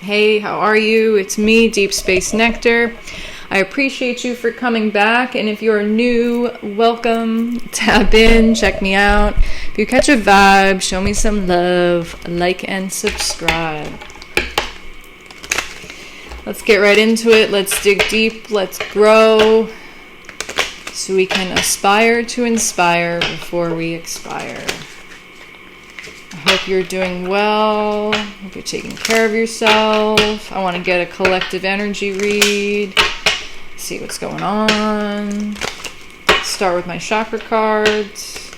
Hey, how are you? It's me, Deep Space Nectar. I appreciate you for coming back, and if you're new, welcome. Tap in, check me out. If you catch a vibe, show me some love, like and subscribe. Let's get right into it. Let's dig deep. Let's grow so we can aspire to inspire before we expire. I hope you're doing well. I hope you're taking care of yourself. I want to get a collective energy read. See what's going on. Start with my chakra cards.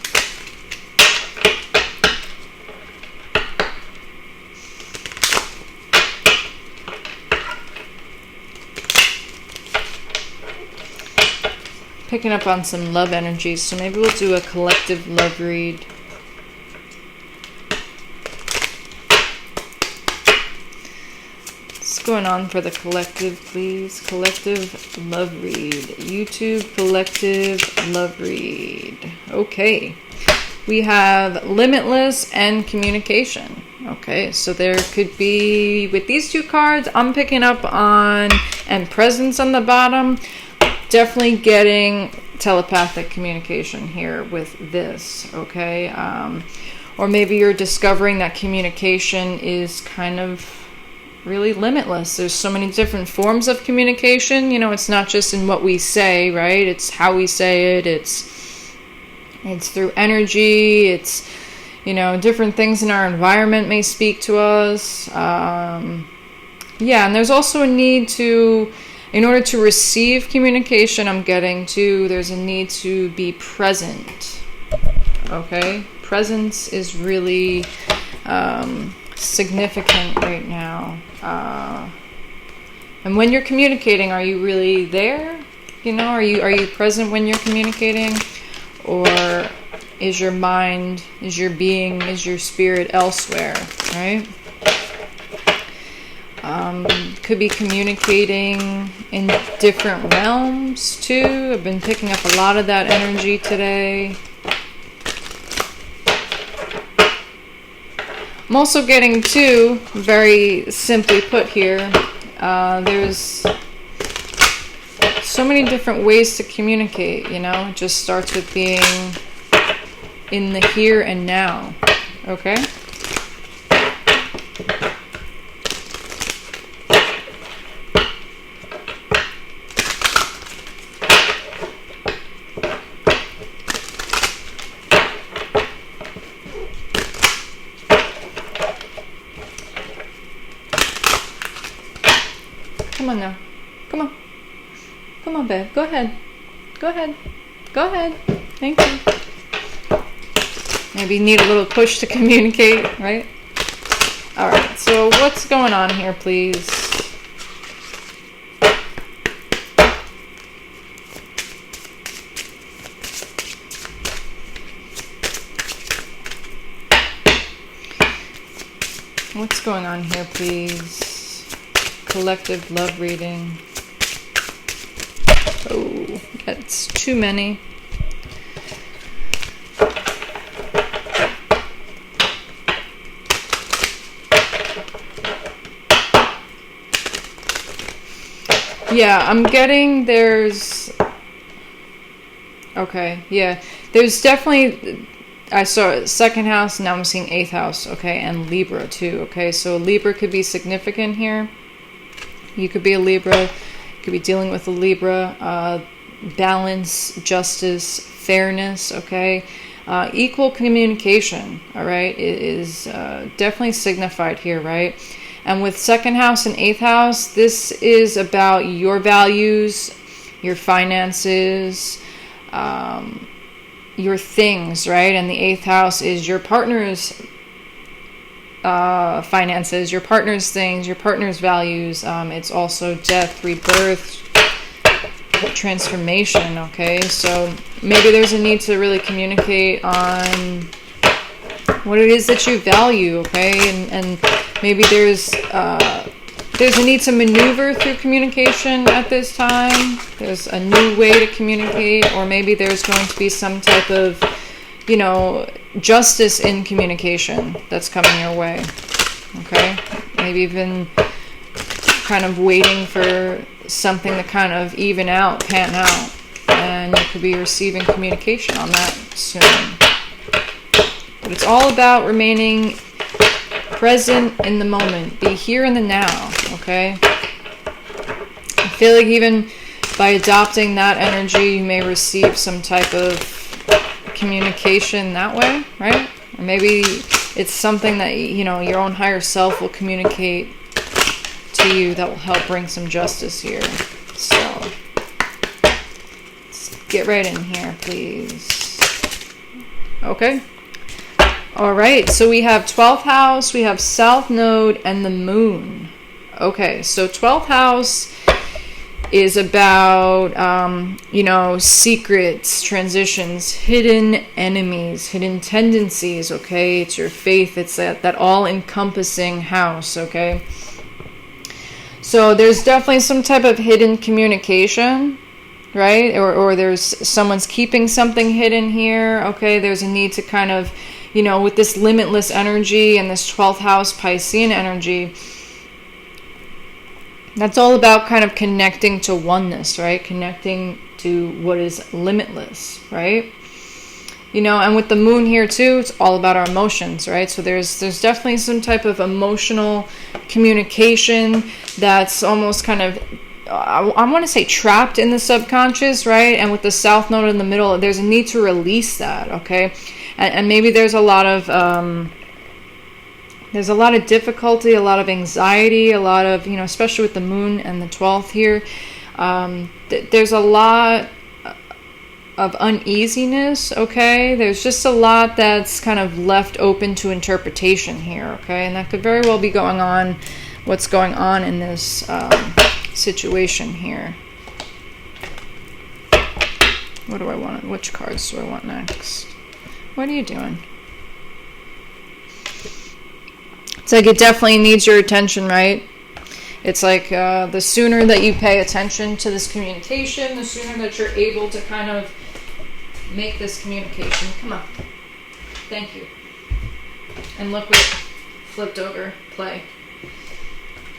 Picking up on some love energies, so maybe we'll do a collective love read. What's going on for the collective, please? Collective love read. YouTube collective love read. Okay. We have limitless and communication. Okay, so there could be, with these two cards, I'm picking up on, and presence on the bottom. Definitely getting telepathic communication here with this, okay? Or maybe you're discovering that communication is kind of really limitless. There's so many different forms of communication. You know, it's not just in what we say, right? It's how we say it. It's through energy. It's, you know, different things in our environment may speak to us. Yeah, and there's also a need to, in order to receive communication, I'm getting to, there's a need to be present. Okay? Presence is really significant right now. And when you're communicating, are you really there? You know, are you present when you're communicating? Or is your mind, is your being, is your spirit elsewhere, right? Could be communicating in different realms too. I've been picking up a lot of that energy today. I'm also getting to, very simply put here, there's so many different ways to communicate, you know. It just starts with being in the here and now, okay? Come on now. Come on. Come on, babe. Go ahead. Go ahead. Go ahead. Thank you. Maybe you need a little push to communicate, right? Alright, so what's going on here, please? What's going on here, please? Collective love reading. Oh, that's too many. Yeah, I'm getting there's... Okay, yeah. There's definitely... I saw second house, now I'm seeing 8th house, okay, and Libra too, okay? So Libra could be significant here. You could be a Libra, could be dealing with a Libra, balance, justice, fairness, okay? Equal communication, all right, is definitely signified here, right? And with second house and 8th house, this is about your values, your finances, your things, right? And the 8th house is your partner's finances, your partner's things, your partner's values. It's also death, rebirth, transformation, okay? So maybe there's a need to really communicate on what it is that you value, okay? And maybe there's a need to maneuver through communication at this time. There's a new way to communicate, or maybe there's going to be some type of, you know, justice in communication that's coming your way, okay? Maybe even kind of waiting for something to kind of even out, pan out. And you could be receiving communication on that soon. But it's all about remaining present in the moment. Be here in the now, okay? I feel like even by adopting that energy, you may receive some type of communication that way, right? Or maybe it's something that, you know, your own higher self will communicate to you that will help bring some justice here. So, let's get right in here, please. Okay. All right, so we have 12th house, we have South Node, and the Moon. Okay, so 12th house is about, you know, secrets, transitions, hidden enemies, hidden tendencies, okay? It's your faith. It's that all-encompassing house, okay? So there's definitely some type of hidden communication, right? Or there's someone's keeping something hidden here, okay? There's a need to kind of, you know, with this limitless energy and this 12th house Piscean energy, that's all about kind of connecting to oneness, right? Connecting to what is limitless, right? You know, and with the Moon here too, it's all about our emotions, right? So there's definitely some type of emotional communication that's almost kind of, I want to say trapped in the subconscious, right? And with the South Node in the middle, there's a need to release that, okay? And maybe there's a lot of difficulty, a lot of anxiety, a lot of, you know, especially with the Moon and the 12th here, there's a lot of uneasiness, okay? There's just a lot that's kind of left open to interpretation here, okay? And that could very well be going on, what's going on in this situation here. What do I want? Which cards do I want next? What are you doing? It's like it definitely needs your attention, right? It's like the sooner that you pay attention to this communication, the sooner that you're able to kind of make this communication. Come on. Thank you. And look what flipped over. Play.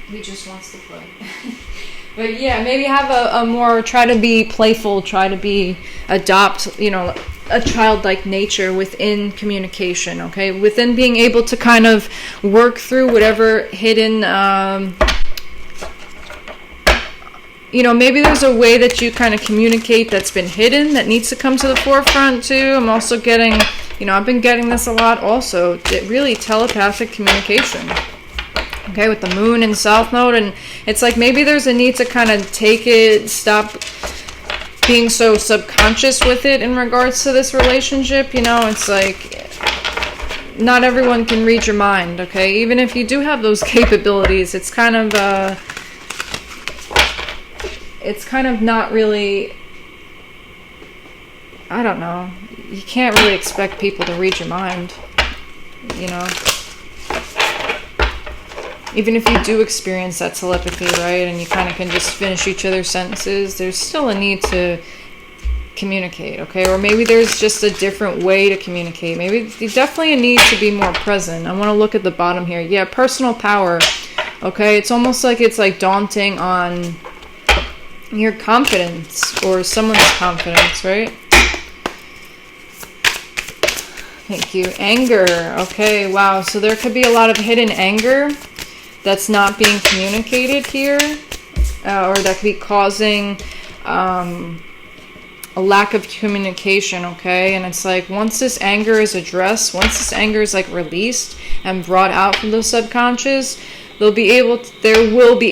He just wants to play. But yeah, maybe have a more, try to be playful, try to be, adopt, you know, a childlike nature within communication, okay? Within being able to kind of work through whatever hidden, you know, maybe there's a way that you kind of communicate that's been hidden that needs to come to the forefront too. I'm also getting, you know, I've been getting this a lot also, really telepathic communication. Okay, with the Moon and South Node, and it's like maybe there's a need to kind of take it, stop being so subconscious with it in regards to this relationship. You know, it's like not everyone can read your mind, okay? Even if you do have those capabilities, it's kind of not really, I don't know. You can't really expect people to read your mind, you know? Even if you do experience that telepathy, right, and you kind of can just finish each other's sentences, there's still a need to communicate, okay? Or maybe there's just a different way to communicate. Maybe definitely a need to be more present. I want to look at the bottom here. Yeah, personal power, okay? It's almost like it's like daunting on your confidence or someone's confidence, right? Thank you. Anger, okay, wow. So there could be a lot of hidden anger that's not being communicated here, or that could be causing a lack of communication, okay? And it's like once this anger is addressed, once this anger is like released and brought out from the subconscious, there will be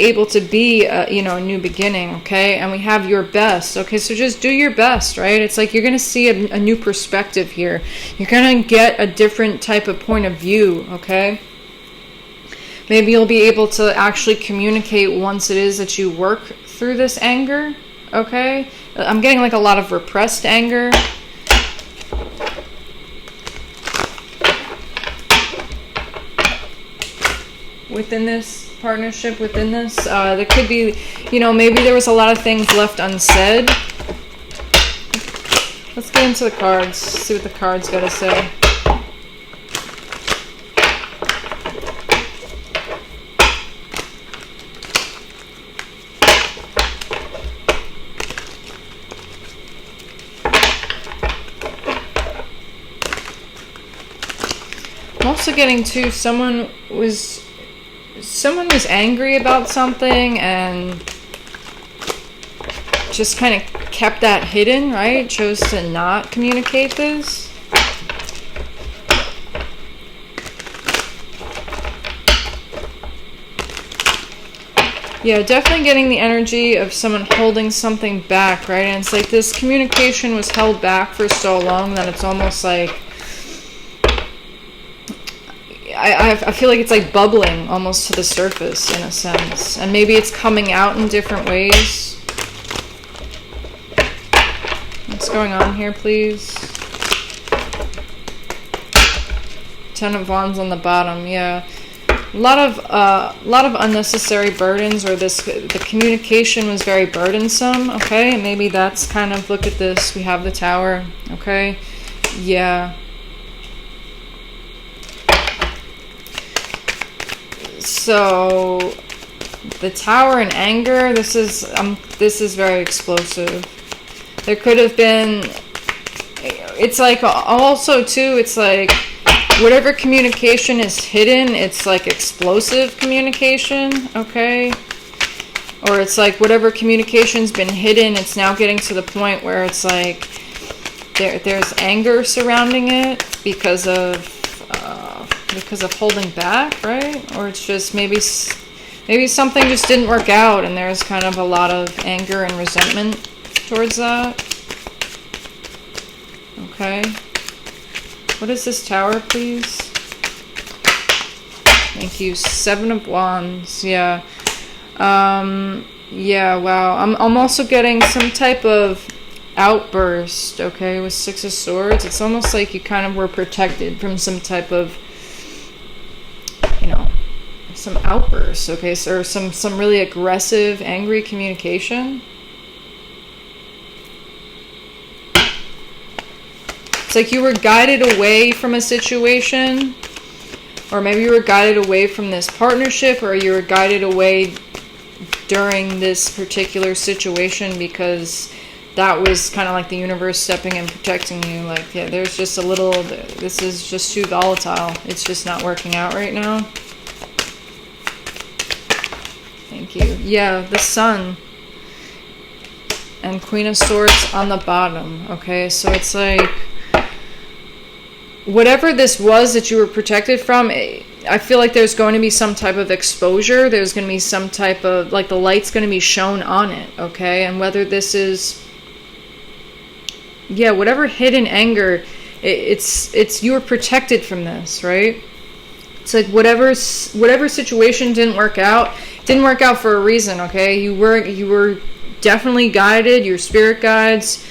able to be a, you know, a new beginning, okay? And we have your best, okay? So just do your best, right? It's like you're going to see a new perspective here. You're going to get a different type of point of view, okay? Maybe you'll be able to actually communicate once it is that you work through this anger, okay? I'm getting like a lot of repressed anger. Within this partnership, within this, there could be, you know, maybe there was a lot of things left unsaid. Let's get into the cards, see what the cards got to say. I'm also getting too, someone was angry about something and just kind of kept that hidden, right? Chose to not communicate this. Yeah, definitely getting the energy of someone holding something back, right? And it's like this communication was held back for so long that it's almost like I feel like it's like bubbling almost to the surface in a sense. And maybe it's coming out in different ways. What's going on here, please? Ten of Wands on the bottom, yeah. A lot of unnecessary burdens, or the communication was very burdensome, okay? And maybe that's kind of, look at this, we have the Tower, okay? Yeah. So the Tower and anger, this is very explosive. There could have been, it's like also too, it's like whatever communication is hidden, it's like explosive communication, okay? Or it's like whatever communication's been hidden, it's now getting to the point where it's like there's anger surrounding it because of holding back, right? Or it's just maybe something just didn't work out and there's kind of a lot of anger and resentment towards that. Okay. What is this Tower, please? Thank you. Seven of Wands. Yeah. Yeah, wow. I'm also getting some type of outburst, okay, with Six of Swords. It's almost like you kind of were protected from some type of, some outbursts, okay, so, or some really aggressive, angry communication. It's like you were guided away from a situation, or maybe you were guided away from this partnership, or you were guided away during this particular situation because that was kind of like the universe stepping in, protecting you. Like, yeah, there's just a little, this is just too volatile. It's just not working out right now. Thank you. Yeah, the Sun and Queen of Swords on the bottom. Okay, so it's like whatever this was that you were protected from, I feel like there's going to be some type of exposure. There's going to be some type of, like, the light's going to be shown on it, okay? And whether this is, yeah, whatever hidden anger, it's you were protected from this, right? It's like whatever situation didn't work out for a reason, okay? You were definitely guided, your spirit guides,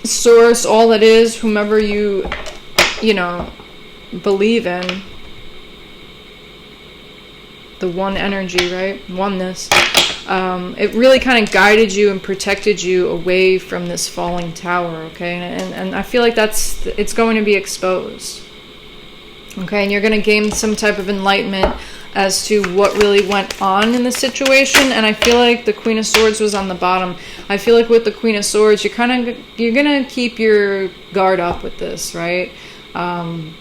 source, all it is, whomever you believe in, the one energy, right? Oneness. It really kind of guided you and protected you away from this falling tower, okay? And I feel like it's going to be exposed, okay? And you're going to gain some type of enlightenment as to what really went on in the situation. And I feel like the Queen of Swords was on the bottom. I feel like with the Queen of Swords, you're going to keep your guard up with this, right? And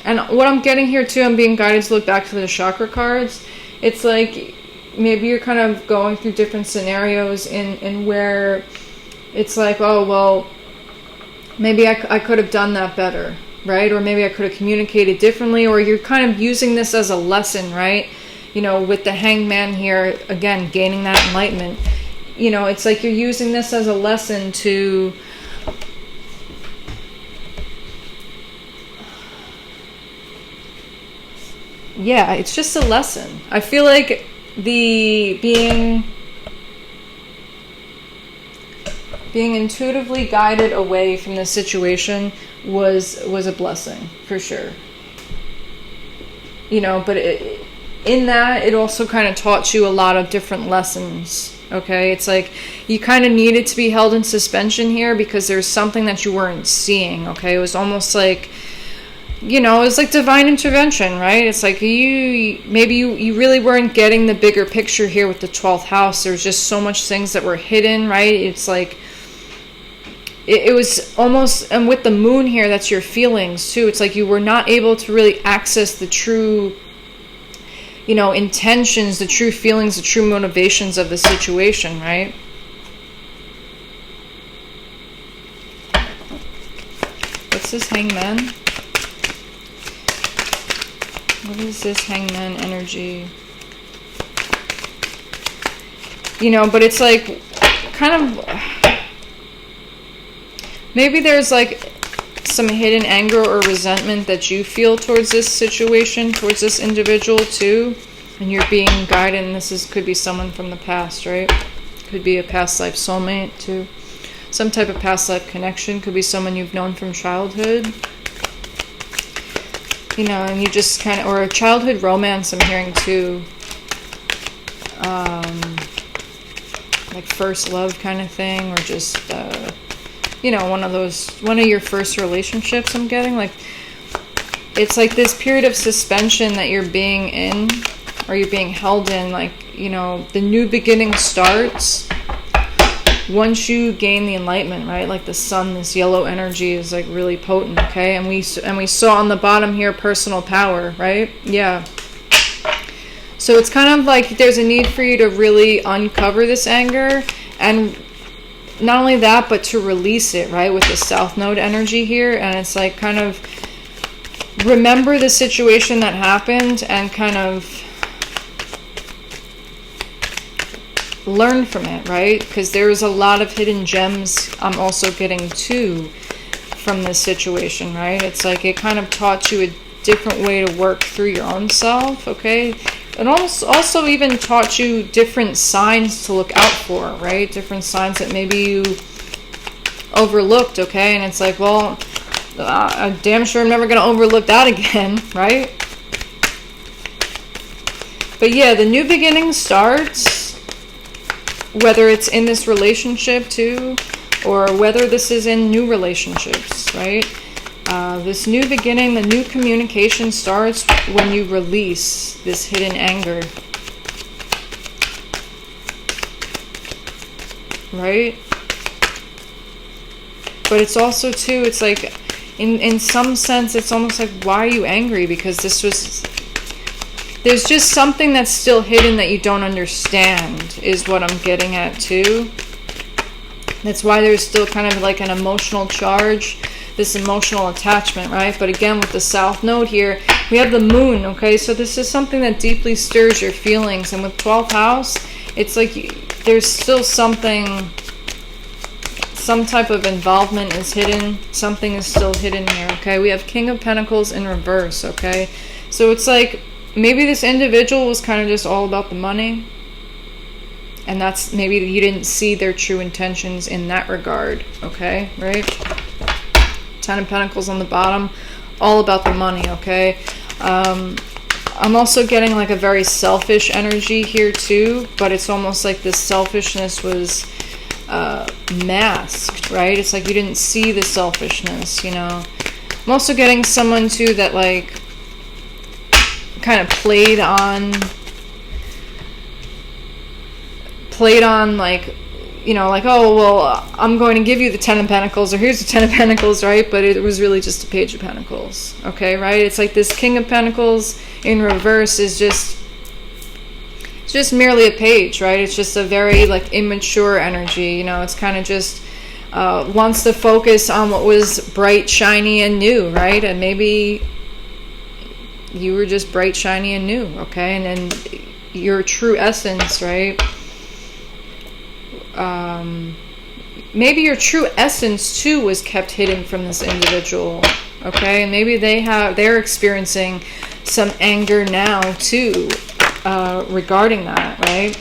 what I'm getting here too, I'm being guided to look back to the chakra cards. It's like maybe you're kind of going through different scenarios in where it's like, oh, well, maybe I could have done that better, right? Or maybe I could have communicated differently, or you're kind of using this as a lesson, right? With the Hangman here, again, gaining that enlightenment. It's like you're using this as a lesson to, yeah, it's just a lesson. I feel like being intuitively guided away from this situation was a blessing, for sure. But in that, it also kind of taught you a lot of different lessons, okay? It's like you kind of needed to be held in suspension here because there's something that you weren't seeing, okay? It was almost like, it was like divine intervention, right? It's like you really weren't getting the bigger picture here with the 12th house. There's just so much things that were hidden, right? It's like it was almost, and with the moon here, that's your feelings too. It's like you were not able to really access the true, you know, intentions, the true feelings, the true motivations of the situation, right? What's this Hangman? What is this Hangman energy? You know, but it's like kind of, maybe there's like some hidden anger or resentment that you feel towards this situation, towards this individual too, and you're being guided, and could be someone from the past, right? Could be a past life soulmate too. Some type of past life connection. Could be someone you've known from childhood. You know, and you just kind of, or a childhood romance I'm hearing too. Like first love kind of thing, or just, you know, one of your first relationships I'm getting. Like, it's like this period of suspension that you're being in, or you're being held in, like, you know, the new beginning starts once you gain the enlightenment, right? Like the sun, this yellow energy is like really potent, okay? And we saw on the bottom here personal power, right? Yeah. So it's kind of like there's a need for you to really uncover this anger, and not only that, but to release it, right? With the South Node energy here. And it's like kind of remember the situation that happened and kind of learn from it, right? Because there's a lot of hidden gems I'm also getting too from this situation, right? It's like it kind of taught you a different way to work through your own self, okay? And also even taught you different signs to look out for, right? Different signs that maybe you overlooked, okay? And it's like, well, I'm damn sure I'm never going to overlook that again, right? But yeah, the new beginning starts, whether it's in this relationship too, or whether this is in new relationships, right? This new beginning, the new communication starts when you release this hidden anger. Right? But it's also too, it's like, in some sense, it's almost like, why are you angry? Because there's just something that's still hidden that you don't understand, is what I'm getting at too. That's why there's still kind of like an emotional charge, this emotional attachment, right? But again, with the South Node here, we have the moon, okay? So this is something that deeply stirs your feelings. And with 12th house, it's like there's still something, some type of involvement is hidden. Something is still hidden here, okay? We have King of Pentacles in reverse, okay? So it's like maybe this individual was kind of just all about the money. And that's, maybe you didn't see their true intentions in that regard, okay? Right? 10 of Pentacles on the bottom, all about the money, okay? I'm also getting like a very selfish energy here too, but it's almost like this selfishness was masked, right? It's like you didn't see the selfishness, you know? I'm also getting someone too that like kind of played on like, you know, like, oh, well, I'm going to give you the 10 of Pentacles, or here's the 10 of Pentacles, right? But it was really just a Page of Pentacles, okay, right? It's like this King of Pentacles in reverse is just merely a page, right? It's just a very, like, immature energy, you know? It's kind of just wants to focus on what was bright, shiny, and new, right? And maybe you were just bright, shiny, and new, okay? And then your true essence, right? Maybe your true essence too was kept hidden from this individual, okay? And maybe they're experiencing some anger now too, regarding that, right?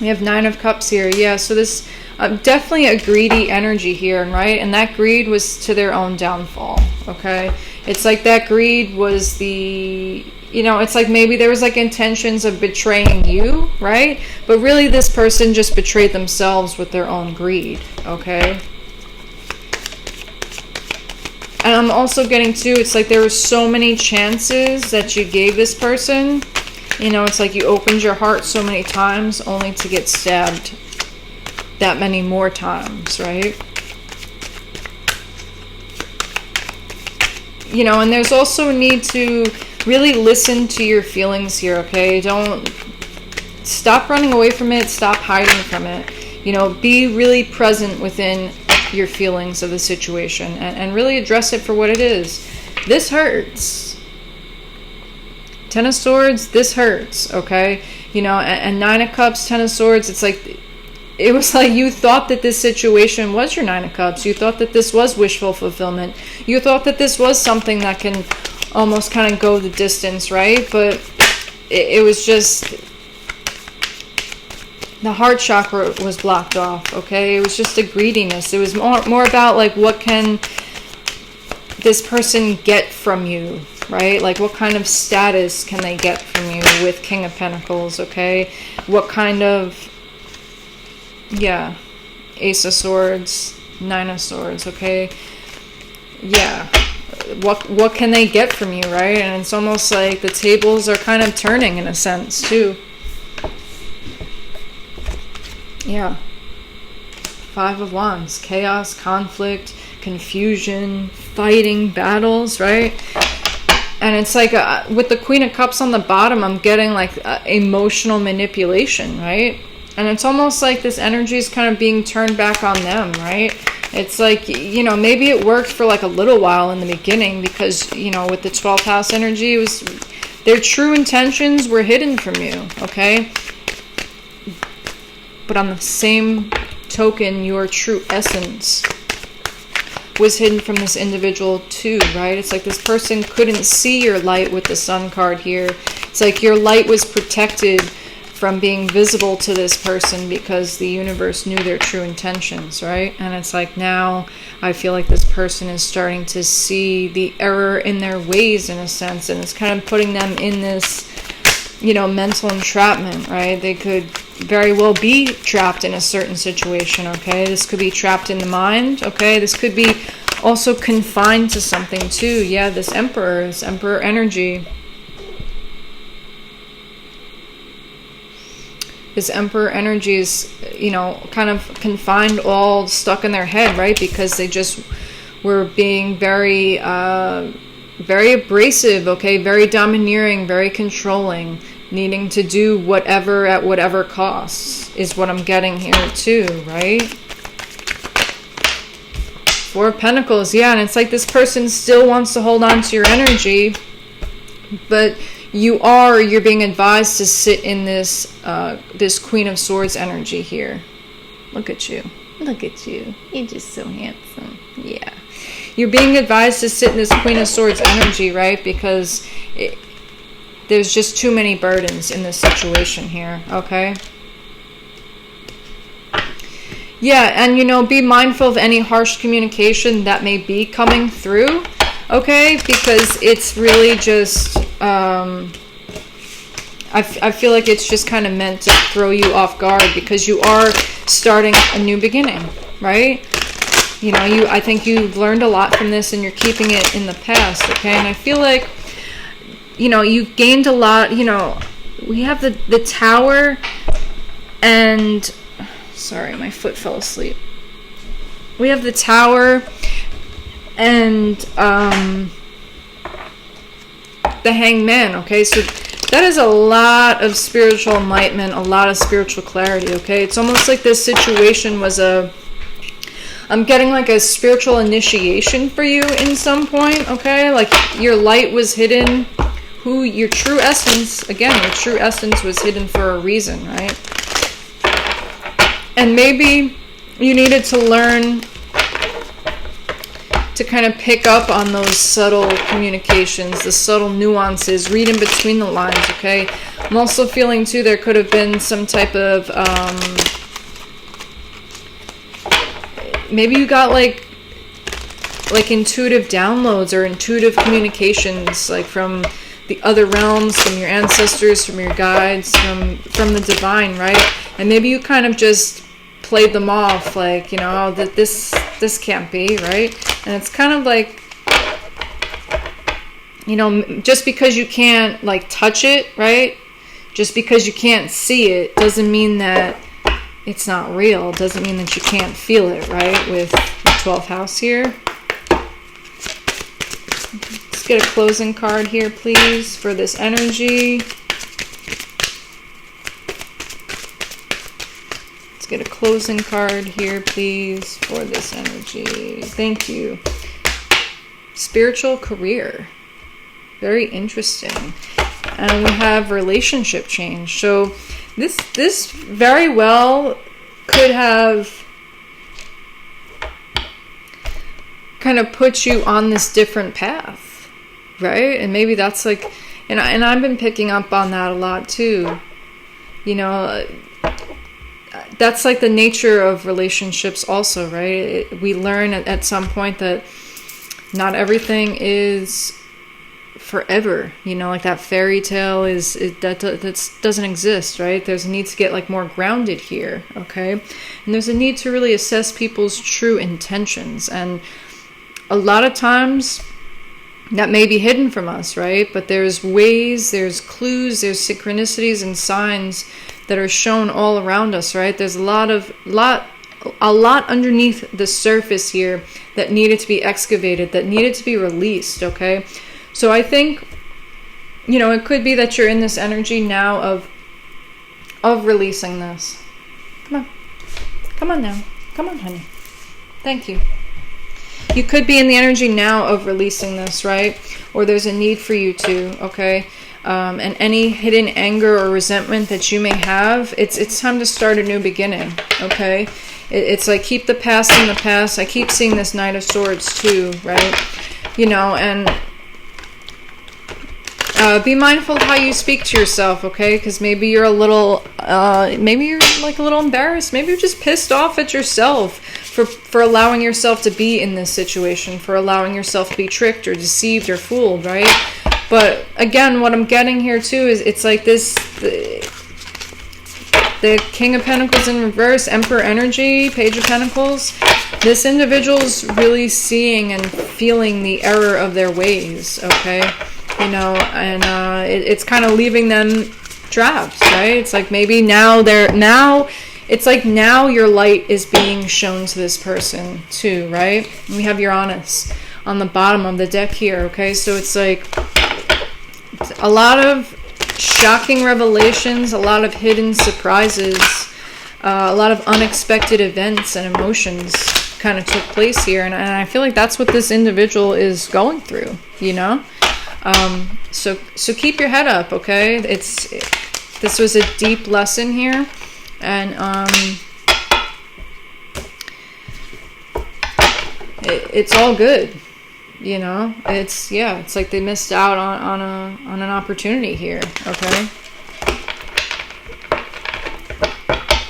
We have 9 of Cups here. Yeah, so this definitely a greedy energy here, right? And that greed was to their own downfall, okay? It's like that greed was the, you know, it's like maybe there was like intentions of betraying you, right? But really this person just betrayed themselves with their own greed, okay? And I'm also getting too, it's like there were so many chances that you gave this person. You know, it's like you opened your heart so many times only to get stabbed that many more times, right? you know, and there's also a need to really listen to your feelings here, okay? Don't stop running away from it, stop hiding from it. You know, be really present within your feelings of the situation and really address it for what it is. This hurts. Ten of Swords, this hurts, okay? You know, and Nine of Cups, Ten of Swords, it's like, it was like you thought that this situation was your Nine of Cups. You thought that this was wishful fulfillment. You thought that this was something that can almost kind of go the distance, right? But it was just, the heart chakra was blocked off, okay? It was just a greediness. It was more about like, what can this person get from you, right? Like, what kind of status can they get from you with King of Pentacles, okay? What kind of, yeah, Ace of Swords, Nine of Swords, okay? Yeah, what can they get from you, right? And it's almost like the tables are kind of turning in a sense too. Yeah. Five of Wands, chaos, conflict, confusion, fighting, battles, right? And it's like with the Queen of Cups on the bottom, I'm getting like emotional manipulation, right? And it's almost like this energy is kind of being turned back on them, right? It's like, you know, maybe it worked for like a little while in the beginning because, you know, with the 12th house energy, it was, their true intentions were hidden from you, okay? But on the same token, your true essence was hidden from this individual too, right? It's like this person couldn't see your light with the Sun card here. It's like your light was protected from being visible to this person because the universe knew their true intentions, right? And it's like now I feel like this person is starting to see the error in their ways in a sense, and it's kind of putting them in this, you know, mental entrapment, right? They could very well be trapped in a certain situation, okay? This could be trapped in the mind, okay? This could be also confined to something too. Yeah, this Emperor energy. This Emperor energy is, you know, kind of confined, all stuck in their head, right? Because they just were being very, very abrasive, okay? Very domineering, very controlling, needing to do whatever at whatever costs is what I'm getting here too, right? Four of Pentacles, yeah, and it's like this person still wants to hold on to your energy, but you're being advised to sit in this this Queen of Swords energy here. Look at you. Look at you. You're just so handsome. Yeah. You're being advised to sit in this Queen of Swords energy, right? Because there's just too many burdens in this situation here, okay? Yeah, and, you know, be mindful of any harsh communication that may be coming through, okay? Because it's really just, I feel like it's just kind of meant to throw you off guard because you are starting a new beginning, right? You know, I think you've learned a lot from this and you're keeping it in the past, okay? And I feel like, you know, you've gained a lot. You know, we have the Tower and, sorry, my foot fell asleep. We have the Tower and the Hanged Man, okay? So that is a lot of spiritual enlightenment, a lot of spiritual clarity, okay? It's almost like this situation was I'm getting like a spiritual initiation for you in some point, okay? Like your light was hidden. Your true essence, again, your true essence was hidden for a reason, right? And maybe you needed to learn to kind of pick up on those subtle communications, the subtle nuances, read in between the lines, okay? I'm also feeling, too, there could have been some type of, maybe you got, like intuitive downloads or intuitive communications, like from the other realms, from your ancestors, from your guides, from the divine, right? And maybe you kind of just played them off like, you know, that this can't be, right? And it's kind of like, you know, just because you can't like touch it, right? Just because you can't see it doesn't mean that it's not real. Doesn't mean that you can't feel it, right? With the 12th house here. get a closing card here, please, for this energy. Let's get a closing card here, please, for this energy. Thank you. Spiritual career. Very interesting. And we have relationship change. So this very well could have kind of put you on this different path, right? And maybe that's like, and I've been picking up on that a lot too. You know, that's like the nature of relationships also, right? We learn at some point that not everything is forever, you know, like that fairy tale that doesn't exist, right? There's a need to get like more grounded here, okay? And there's a need to really assess people's true intentions, and a lot of times that may be hidden from us, right? But there's ways, there's clues, there's synchronicities and signs that are shown all around us, right? There's a lot underneath the surface here that needed to be excavated, that needed to be released, okay? So I think, you know, it could be that you're in this energy now of releasing this. Come on now. Come on, honey. Thank you. You could be in the energy now of releasing this, right? Or there's a need for you to, okay? And any hidden anger or resentment that you may have, it's time to start a new beginning, okay? It's like keep the past in the past. I keep seeing this Knight of Swords too, right? You know, and be mindful of how you speak to yourself, okay? Because maybe you're a little, maybe you're like a little embarrassed. Maybe you're just pissed off at yourself for allowing yourself to be in this situation, for allowing yourself to be tricked or deceived or fooled, right? But again, what I'm getting here too is it's like this, the King of Pentacles in reverse, Emperor energy, Page of Pentacles. This individual's really seeing and feeling the error of their ways, okay? You know, and it's kind of leaving them trapped, right? It's like maybe now it's like now your light is being shown to this person too, right? And we have Uranus on the bottom of the deck here, okay? So it's like a lot of shocking revelations, a lot of hidden surprises, a lot of unexpected events and emotions kind of took place here. And I feel like that's what this individual is going through, you know? So keep your head up, okay? This was a deep lesson here, and it's all good, you know. It's like they missed out on an opportunity here, okay?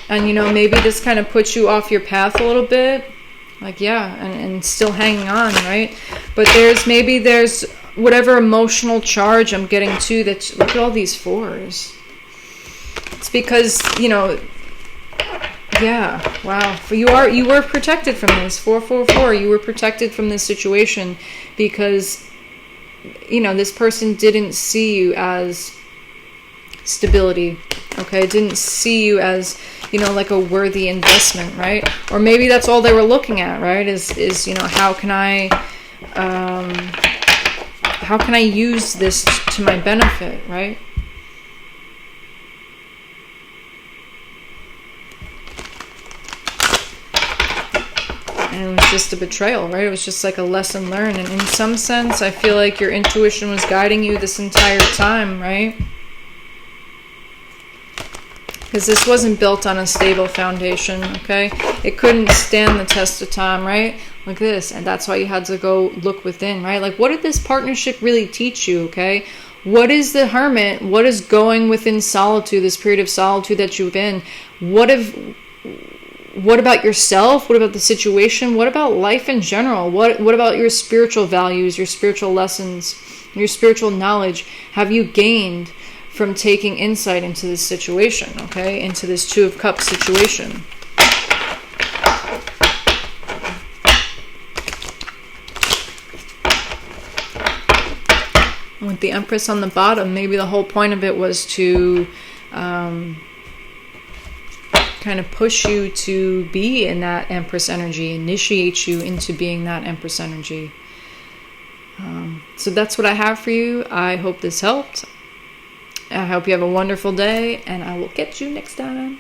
And you know, maybe this kind of puts you off your path a little bit, like and still hanging on, right? But there's whatever emotional charge I'm getting to, look at all these fours. It's because, you know, wow. You were protected from this. 444, you were protected from this situation because, you know, this person didn't see you as stability, okay? Didn't see you as, you know, like a worthy investment, right? Or maybe that's all they were looking at, right? Is you know, how can I use this to my benefit, right? And it was just a betrayal, right? It was just like a lesson learned. And in some sense, I feel like your intuition was guiding you this entire time, right? Because this wasn't built on a stable foundation, okay? It couldn't stand the test of time, right? Like this. And that's why you had to go look within, right? Like, what did this partnership really teach you, okay? What is the Hermit? What is going within solitude, this period of solitude that you've been? What about yourself? What about the situation? What about life in general? What about your spiritual values, your spiritual lessons, your spiritual knowledge have you gained from taking insight into this situation, okay? Into this Two of Cups situation. With the Empress on the bottom, maybe the whole point of it was to kind of push you to be in that Empress energy, initiate you into being that Empress energy. So that's what I have for you. I hope this helped. I hope you have a wonderful day, and I will catch you next time.